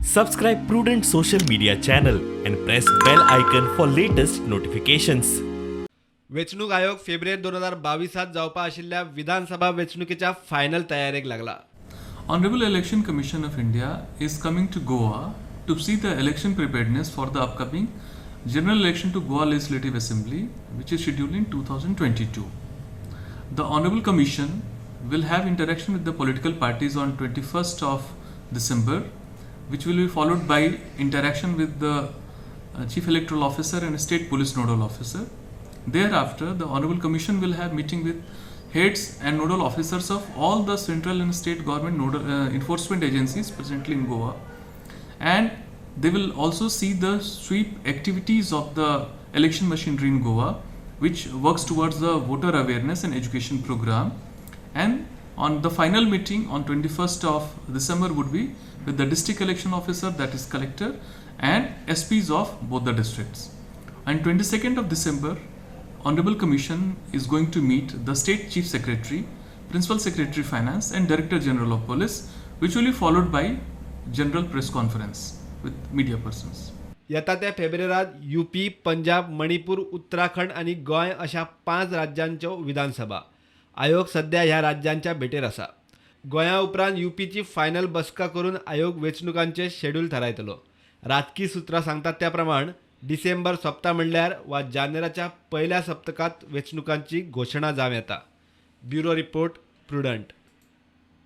Subscribe Prudent social media channel and press bell icon for latest notifications. वेचणूक आयोग फेब्रुवारी 2022 जावपा आशिल्ल्या विधानसभा वेचणुकेच्या फायनल तयारेक लागला. Honorable Election Commission of India is coming to Goa to see the election preparedness for the upcoming general election to Goa Legislative Assembly, which is scheduled in 2022. The Honorable Commission will have interaction with the political parties on 21st of December, which will be followed by interaction with the Chief Electoral Officer and State Police Nodal Officer. Thereafter, the Honorable Commission will have meeting with heads and nodal officers of all the central and state government nodal enforcement agencies presently in Goa, and they will also see the sweep activities of the election machinery in Goa, which works towards the voter awareness and education program. And on the final meeting on 21st of December would be with the district election officer, that is collector, and SPs of both the districts. On 22nd of December, Honorable Commission is going to meet the State Chief Secretary, Principal Secretary Finance and Director General of Police, which will be followed by General Press Conference with media persons. येता त्या फेब्रुवारीत UP, Punjab, Manipur, Uttarakhand आणि गोंय अशा 5 राज्यांच्यो विधानसभा. आयोग सध्या ह्या राज्यांच्या भेटेर आसा. गोंया उपरांत यूपीची फायनल बसका करून आयोग वेचणुकांचे शेड्यूल थारायतलो. राजकीय सुत्रां सांगतात त्या प्रमाण डिसेंबर सोंपता म्हणल्यार वा जानेराच्या पहिल्या सप्तकात वेचणुकांची घोषणा जावं येता. Bureau report, prudent.